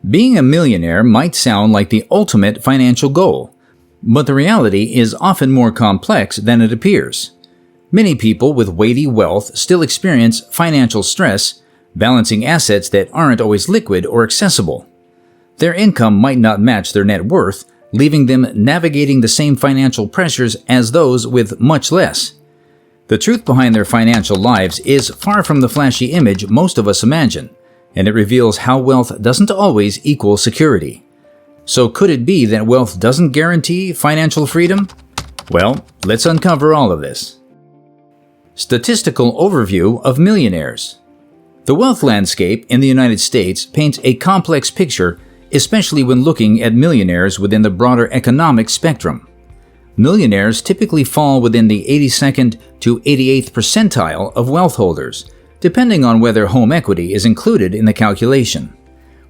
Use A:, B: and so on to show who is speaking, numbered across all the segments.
A: Being a millionaire might sound like the ultimate financial goal, but the reality is often more complex than it appears. Many people with weighty wealth still experience financial stress, balancing assets that aren't always liquid or accessible. Their income might not match their net worth, leaving them navigating the same financial pressures as those with much less. The truth behind their financial lives is far from the flashy image most of us imagine, and it reveals how wealth doesn't always equal security. So could it be that wealth doesn't guarantee financial freedom? Well, let's uncover all of this. Statistical overview of millionaires. The wealth landscape in the United States paints a complex picture, especially when looking at millionaires within the broader economic spectrum. Millionaires typically fall within the 82nd to 88th percentile of wealth holders, depending on whether home equity is included in the calculation.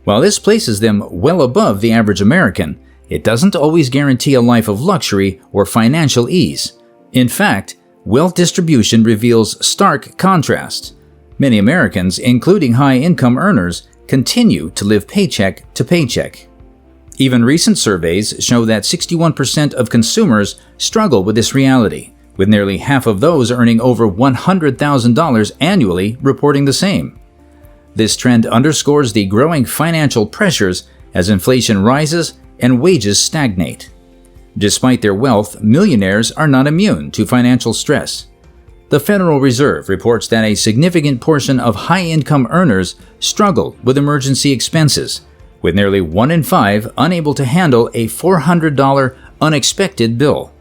A: While this places them well above the average American, it doesn't always guarantee a life of luxury or financial ease. In fact, wealth distribution reveals stark contrasts. Many Americans, including high-income earners, continue to live paycheck to paycheck. Even recent surveys show that 61% of consumers struggle with this reality, with nearly half of those earning over $100,000 annually reporting the same. This trend underscores the growing financial pressures as inflation rises and wages stagnate. Despite their wealth, millionaires are not immune to financial stress. The Federal Reserve reports that a significant portion of high-income earners struggle with emergency expenses, with nearly 1 in 5 unable to handle a $400 unexpected bill.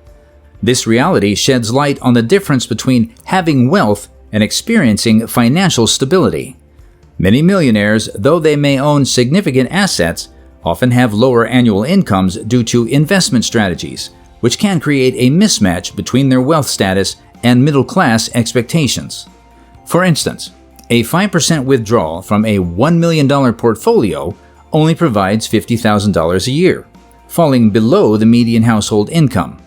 A: This reality sheds light on the difference between having wealth and experiencing financial stability. Many millionaires, though they may own significant assets, often have lower annual incomes due to investment strategies, which can create a mismatch between their wealth status and middle-class expectations. For instance, a 5% withdrawal from a $1 million portfolio only provides $50,000 a year, falling below the median household income.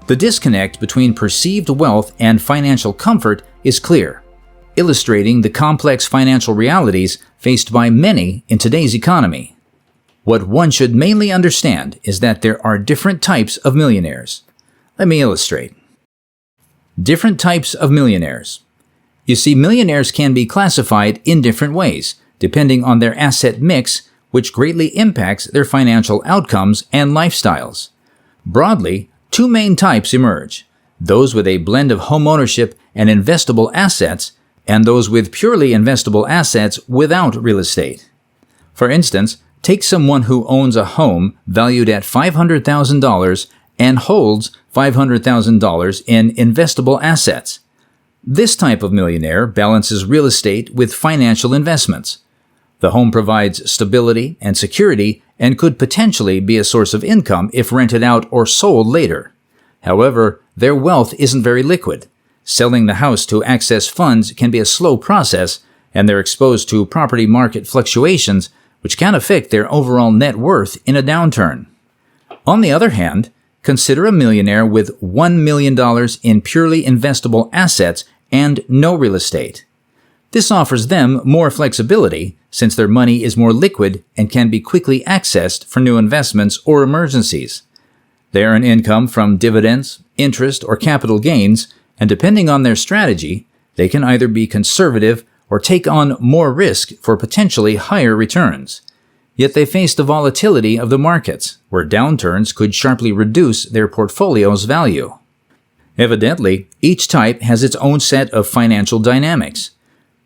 A: The disconnect between perceived wealth and financial comfort is clear, illustrating the complex financial realities faced by many in today's economy. What one should mainly understand is that there are different types of millionaires. Let me illustrate. Different types of millionaires. You see, millionaires can be classified in different ways, depending on their asset mix, which greatly impacts their financial outcomes and lifestyles. Broadly, two main types emerge: those with a blend of homeownership and investable assets, and those with purely investable assets without real estate. For instance, take someone who owns a home valued at $500,000 and holds $500,000 in investable assets. This type of millionaire balances real estate with financial investments. The home provides stability and security and could potentially be a source of income if rented out or sold later. However, their wealth isn't very liquid. Selling the house to access funds can be a slow process, and they're exposed to property market fluctuations, which can affect their overall net worth in a downturn. On the other hand, consider a millionaire with $1 million in purely investable assets and no real estate. This offers them more flexibility since their money is more liquid and can be quickly accessed for new investments or emergencies. They earn income from dividends, interest, or capital gains, and depending on their strategy, they can either be conservative or take on more risk for potentially higher returns. Yet they face the volatility of the markets, where downturns could sharply reduce their portfolio's value. Evidently, each type has its own set of financial dynamics.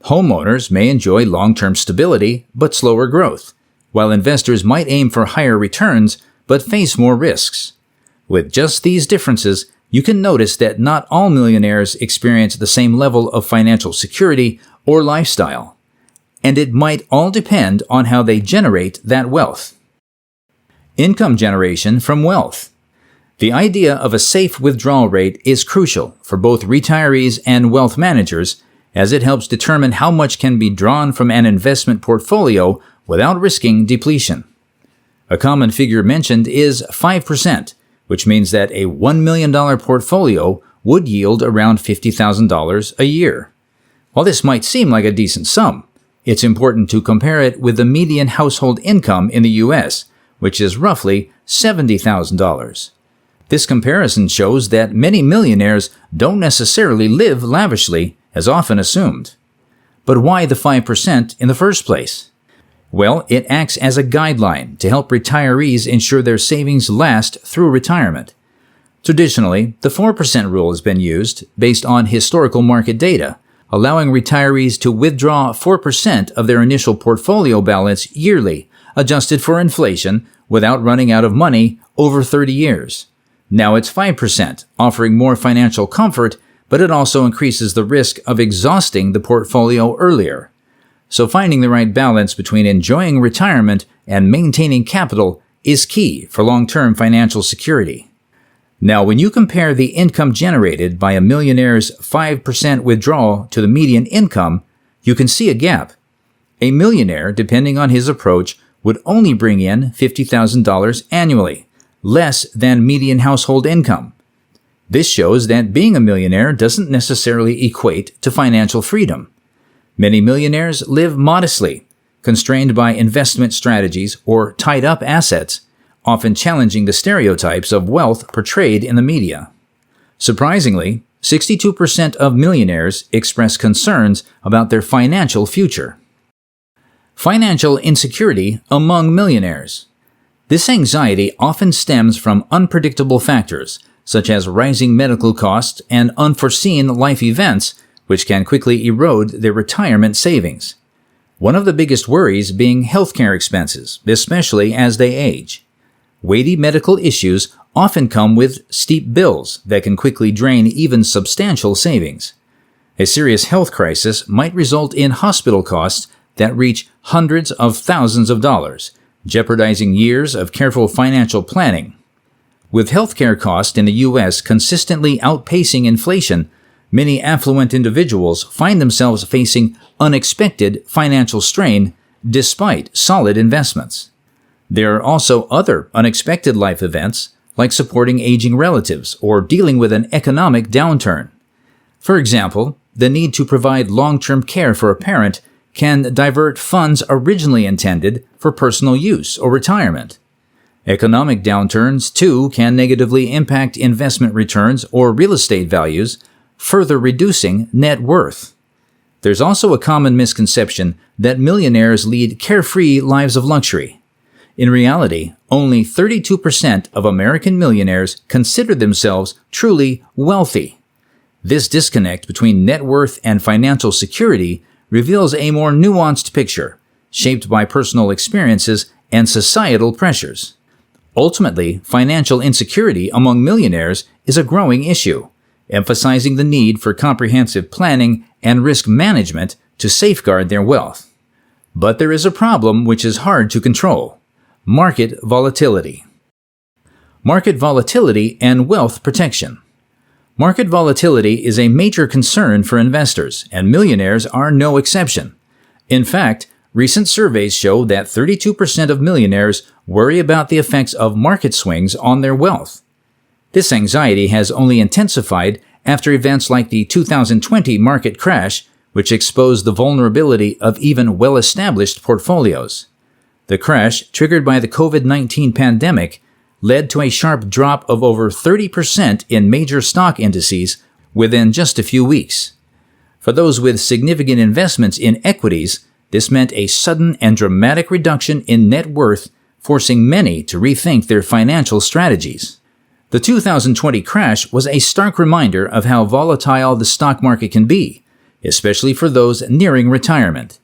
A: Homeowners may enjoy long-term stability but slower growth, while investors might aim for higher returns but face more risks. With just these differences, you can notice that not all millionaires experience the same level of financial security or lifestyle, and it might all depend on how they generate that wealth. Income generation from wealth. The idea of a safe withdrawal rate is crucial for both retirees and wealth managers, as it helps determine how much can be drawn from an investment portfolio without risking depletion. A common figure mentioned is 5%, which means that a $1 million portfolio would yield around $50,000 a year. While this might seem like a decent sum, It's important to compare it with the median household income in the U.S., which is roughly $70,000. This comparison shows that many millionaires don't necessarily live lavishly, as often assumed. But why the 5% in the first place? Well, it acts as a guideline to help retirees ensure their savings last through retirement. Traditionally, the 4% rule has been used based on historical market data, allowing retirees to withdraw 4% of their initial portfolio balance yearly, adjusted for inflation, without running out of money over 30 years. Now it's 5%, offering more financial comfort, but it also increases the risk of exhausting the portfolio earlier. So finding the right balance between enjoying retirement and maintaining capital is key for long-term financial security. Now, when you compare the income generated by a millionaire's 5% withdrawal to the median income, you can see a gap. A millionaire, depending on his approach, would only bring in $50,000 annually, less than median household income. This shows that being a millionaire doesn't necessarily equate to financial freedom. Many millionaires live modestly, constrained by investment strategies or tied-up assets, often challenging the stereotypes of wealth portrayed in the media. Surprisingly, 62% of millionaires express concerns about their financial future. Financial insecurity among millionaires. This anxiety often stems from unpredictable factors, such as rising medical costs and unforeseen life events, which can quickly erode their retirement savings. One of the biggest worries being healthcare expenses, especially as they age. Weighty medical issues often come with steep bills that can quickly drain even substantial savings. A serious health crisis might result in hospital costs that reach hundreds of thousands of dollars, jeopardizing years of careful financial planning. With healthcare costs in the U.S. consistently outpacing inflation, many affluent individuals find themselves facing unexpected financial strain despite solid investments. There are also other unexpected life events, like supporting aging relatives or dealing with an economic downturn. For example, the need to provide long-term care for a parent can divert funds originally intended for personal use or retirement. Economic downturns, too, can negatively impact investment returns or real estate values, further reducing net worth. There's also a common misconception that millionaires lead carefree lives of luxury. In reality, only 32% of American millionaires consider themselves truly wealthy. This disconnect between net worth and financial security reveals a more nuanced picture, shaped by personal experiences and societal pressures. Ultimately, financial insecurity among millionaires is a growing issue, emphasizing the need for comprehensive planning and risk management to safeguard their wealth. But there is a problem which is hard to control: market volatility. Market volatility and wealth protection. Market volatility is a major concern for investors, and millionaires are no exception. In fact, recent surveys show that 32% of millionaires worry about the effects of market swings on their wealth. This anxiety has only intensified after events like the 2020 market crash, which exposed the vulnerability of even well-established portfolios. The crash, triggered by the COVID-19 pandemic, led to a sharp drop of over 30% in major stock indices within just a few weeks. For those with significant investments in equities, this meant a sudden and dramatic reduction in net worth, forcing many to rethink their financial strategies. The 2020 crash was a stark reminder of how volatile the stock market can be, especially for those nearing retirement.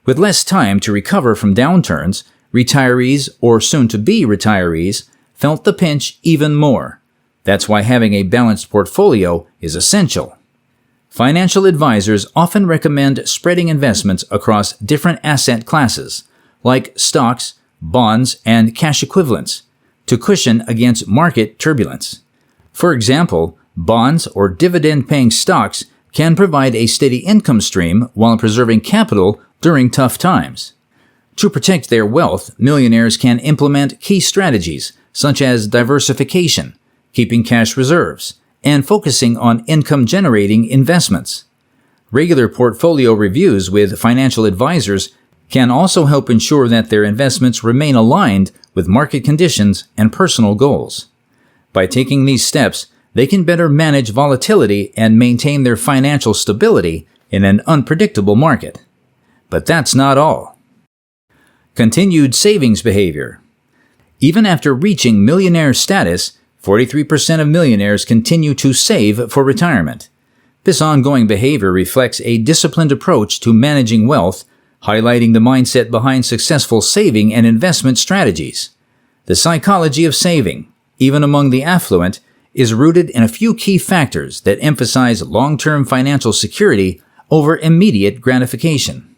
A: With less time to recover from downturns, retirees or soon-to-be retirees felt the pinch even more. That's why having a balanced portfolio is essential. Financial advisors often recommend spreading investments across different asset classes, like stocks, bonds, and cash equivalents, to cushion against market turbulence. For example, bonds or dividend-paying stocks can provide a steady income stream while preserving capital during tough times. To protect their wealth, millionaires can implement key strategies such as diversification, keeping cash reserves, and focusing on income-generating investments. Regular portfolio reviews with financial advisors can also help ensure that their investments remain aligned with market conditions and personal goals. By taking these steps, they can better manage volatility and maintain their financial stability in an unpredictable market. But that's not all. Continued savings behavior. Even after reaching millionaire status, 43% of millionaires continue to save for retirement. This ongoing behavior reflects a disciplined approach to managing wealth, highlighting the mindset behind successful saving and investment strategies. The psychology of saving, even among the affluent, is rooted in a few key factors that emphasize long-term financial security over immediate gratification.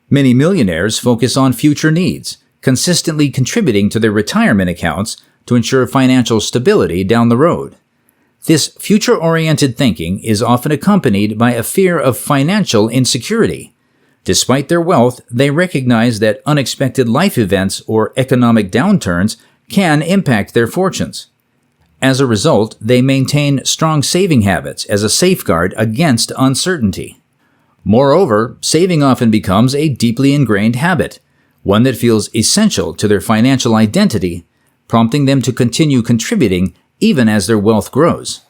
A: Many millionaires focus on future needs, consistently contributing to their retirement accounts to ensure financial stability down the road. This future-oriented thinking is often accompanied by a fear of financial insecurity. Despite their wealth, they recognize that unexpected life events or economic downturns can impact their fortunes. As a result, they maintain strong saving habits as a safeguard against uncertainty. Moreover, saving often becomes a deeply ingrained habit, one that feels essential to their financial identity, prompting them to continue contributing even as their wealth grows.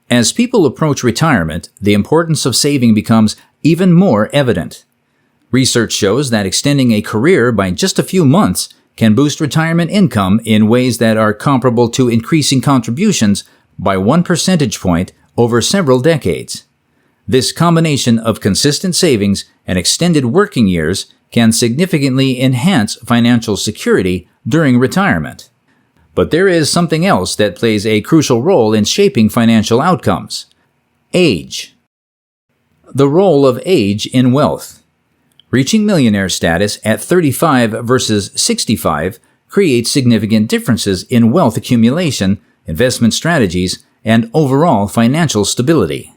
A: As people approach retirement, the importance of saving becomes even more evident. Research shows that extending a career by just a few months can boost retirement income in ways that are comparable to increasing contributions by 1 percentage point over several decades. This combination of consistent savings and extended working years can significantly enhance financial security during retirement. But there is something else that plays a crucial role in shaping financial outcomes: age. The role of age in wealth. Reaching millionaire status at 35 versus 65 creates significant differences in wealth accumulation, investment strategies, and overall financial stability.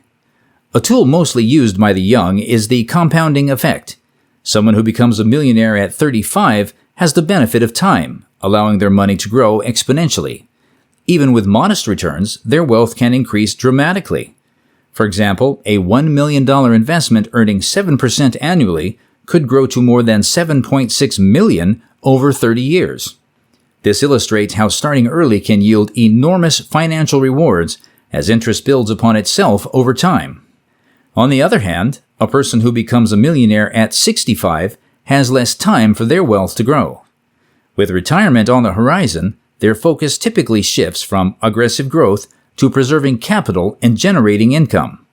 A: A tool mostly used by the young is the compounding effect. Someone who becomes a millionaire at 35 has the benefit of time, allowing their money to grow exponentially. Even with modest returns, their wealth can increase dramatically. For example, a $1 million investment earning 7% annually could grow to more than $7.6 million over 30 years. This illustrates how starting early can yield enormous financial rewards as interest builds upon itself over time. On the other hand, a person who becomes a millionaire at 65 has less time for their wealth to grow. With retirement on the horizon, their focus typically shifts from aggressive growth to preserving capital and generating income.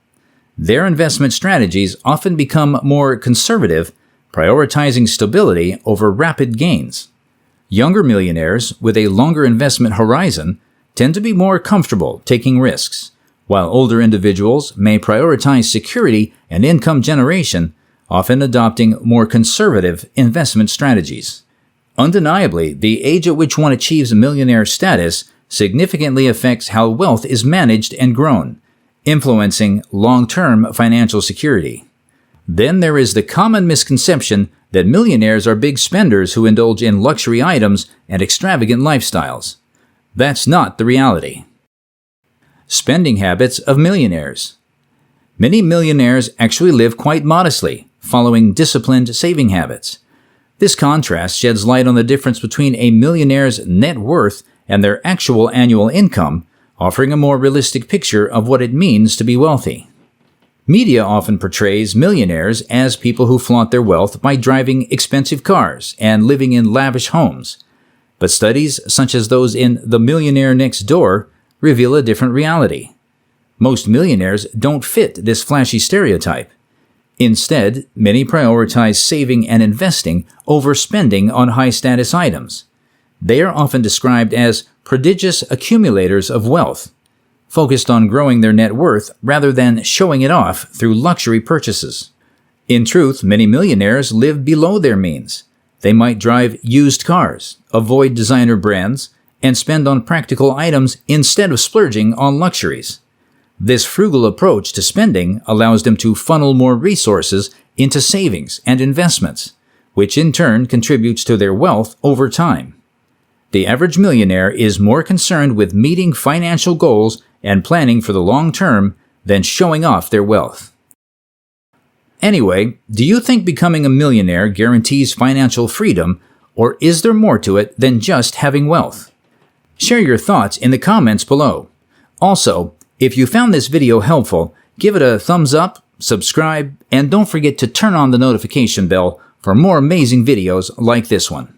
A: Their investment strategies often become more conservative, prioritizing stability over rapid gains. Younger millionaires with a longer investment horizon tend to be more comfortable taking risks, while older individuals may prioritize security and income generation, often adopting more conservative investment strategies. Undeniably, the age at which one achieves millionaire status significantly affects how wealth is managed and grown, influencing long-term financial security. Then there is the common misconception that millionaires are big spenders who indulge in luxury items and extravagant lifestyles. That's not the reality. Spending habits of millionaires. Many millionaires actually live quite modestly, following disciplined saving habits. This contrast sheds light on the difference between a millionaire's net worth and their actual annual income, offering a more realistic picture of what it means to be wealthy. Media often portrays millionaires as people who flaunt their wealth by driving expensive cars and living in lavish homes. But studies such as those in The Millionaire Next Door reveal a different reality. Most millionaires don't fit this flashy stereotype. Instead, many prioritize saving and investing over spending on high-status items. They are often described as prodigious accumulators of wealth, focused on growing their net worth rather than showing it off through luxury purchases. In truth, many millionaires live below their means. They might drive used cars, avoid designer brands, and spend on practical items instead of splurging on luxuries. This frugal approach to spending allows them to funnel more resources into savings and investments, which in turn contributes to their wealth over time. The average millionaire is more concerned with meeting financial goals and planning for the long term than showing off their wealth. Anyway, do you think becoming a millionaire guarantees financial freedom, or is there more to it than just having wealth? Share your thoughts in the comments below. Also, if you found this video helpful, give it a thumbs up, subscribe, and don't forget to turn on the notification bell for more amazing videos like this one.